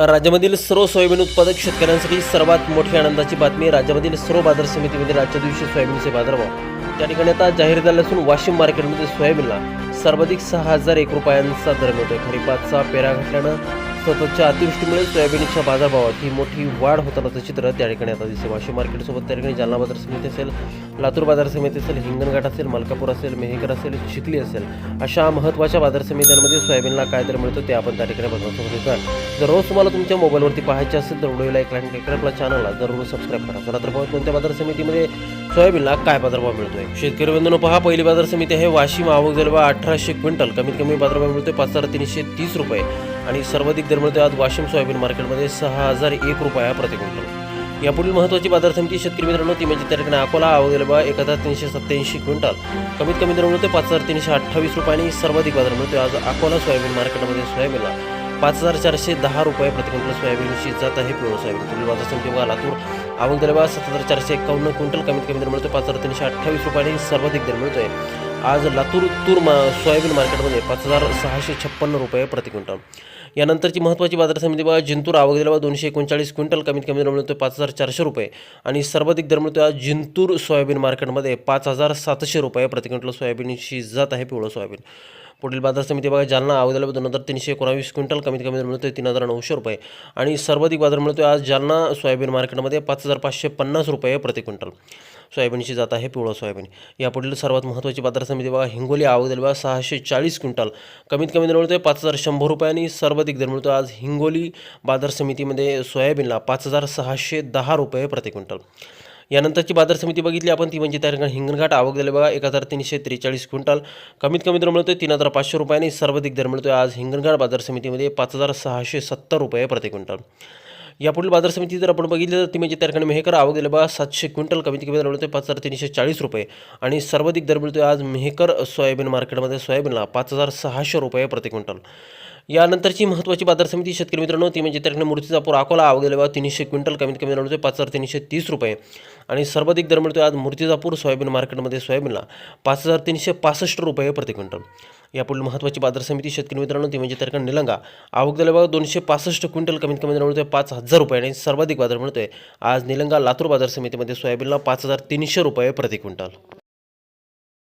राज्यामधील सर्व सोयाबीन उत्पादक शेतकऱ्यांसाठी सर्वात मोठी आनंदाची बातमी. राज्यामधील सर्व बाजार समितीमध्ये आजच्या दिवशी सोयाबीनचे बाजारभाव त्या ठिकाणी आता जाहीर झाले असून वाशिम मार्केटमध्ये सोयाबीनला सर्वाधिक 6,001 रुपयांचा दर मिळतोय. खरीपाचा पेरा घातल्यानं सततच्या अतिवृष्टीमुळे सोयाबीनच्या बाजारभावात ही मोठी वाढ होतानाचं चित्र त्या ठिकाणी आता दिसते. वाशिम मार्केटसोबत त्या ठिकाणी जालना बाजार समिती असेल, लातूर बाजार समिती असेल, हिंगणघाट असेल, मलकापूर असेल, मेहकर असेल, चिखली असेल, अशा महत्त्वाच्या बाजार समित्यांमध्ये सोयाबीनला काय दर मिळतो ते आपण त्या ठिकाणी बघण्यासाठी जाणार. जर रोज तुम्हाला तुमच्या मोबाईलवरती पाहायचे असेल तर व्हिडिओला एक लाईक करा, आपल्या चॅनलला जरूर सबस्क्राईब करा. चला तर पाहूया कोणत्या बाजार समितीमध्ये सोयाबीनला काय बाजारभाव मिळतोय. शेतकरी बंधूंनो पहा, पहिली बाजार समिती आहे वाशिम. आवक झाली 1800 क्विंटल. कमीत कमी बाजारभाव मिळतोय 5,330 रुपये आणि सर्वाधिक दर मिळतोय आज वाशिम सोयाबीन मार्केटमध्ये 6,001 रुपया प्रति क्विंटल. यापुढील महत्त्वाची बाजार समिती शेतकरी मित्रांनो ती म्हणजे त्या ठिकाणी अकोला. आवक झाली 1,387 क्विंटल. कमीत कमी दर मिळतोय 5,328 रुपये आणि सर्वाधिक बाजार मिळतोय आज अकोला सोयाबीन मार्केटमध्ये सोयाबीनला 5,410 रुपये प्रति क्विंटल सोयाबीनची जात आहे पिवळं सोयाबीन. पुढील बाजार समिती बघा लातूर. आवक झाली 7,451 क्विंटल. कमीत कमी दर मिळतोय 5,328 रुपये आणि सर्वाधिक दर मिळतोय आज लातूर सोयाबीन मार्केटमध्ये 5,656 रुपये प्रति क्विंटल. यानंतरची महत्त्वाची बाजार समिती बघा जिंतूर. आवक झाली 239 क्विंटल. कमीत कमी दर मिळतोय 5,400 रुपये आणि सर्वाधिक दर मिळतोय आज जिंतूर सोयाबीन मार्केटमध्ये 5,700 रुपये प्रति क्विंटल सोयाबीनची जात आहे पिवळं सोयाबीन. पुढील बाजार समिती बघा जालना. आवक झाली 2,319 क्विंटल. कमीत कमी दर मिळतोय 3,900 रुपये आणि सर्वाधिक बाजार मिळतोय आज जालना सोयाबीन मार्केटमध्ये 5,550 रुपये प्रति क्विंटल सोयाबीनची जात आहे पिवळं सोयाबीन. यापुढील सर्वात महत्त्वाची बाजार समिती बघा हिंगोली. आवक झाली 640 क्विंटल. कमीत कमी दर मिळतोय 5,100 रुपये आणि सर्वाधिक दर मिळतोय आज हिंगोली बाजार समितीमध्ये सोयाबीनला 5,610 रुपये प्रति क्विंटल. यानंतरची बाजार समिती बघितली आपण ती म्हणजे त्या ठिकाणी हिंगणघाट. आवक झाली 1,343 क्विंटल. कमीत कमी दर मिळतोय 3,500 रुपये आणि सर्वाधिक दर मिळतोय आज हिंगणघाट बाजार समितीमध्ये 5,670 रुपये प्रति क्विंटल. यापुढील बाजार समिती जर आपण बघितली तर ती म्हणजे त्या ठिकाणी मेहकर. आवक झाली 700 क्विंटल. कमीत कमी दर मिळतोय 5,340 रुपये आणि सर्वाधिक दर मिळतोय आज मेहकर सोयाबीन मार्केटमध्ये सोयाबीनला 5,600 रुपये प्रति क्विंटल. यानंतरची महत्त्वाची बाजार समिती शेतकरी मित्रांनो ती म्हणजे त्या ठिकाणी मूर्तिजापूर अकोला. आवक झाली 300 क्विंटल. कमीत कमी दर मिळतोय 5,330 रुपये आणि सर्वाधिक दर मिळतोय आज मूर्तिजापूर सोयाबीन मार्केटमध्ये सोयाबीनला 5,365 रुपये प्रति क्विंटल. यापुढील महत्त्वाची बाजार समिती शेतकरी मित्रांनो ती म्हणजे त्या ठिकाणी निलंगा. आवक झाली 265 क्विंटल. कमीत कमी दर मिळतोय 5,000 रुपये आणि सर्वाधिक बाजार मिळतोय आज निलंगा लातूर बाजार समितीमध्ये सोयाबीनला 5,300 रुपये प्रति क्विंटल.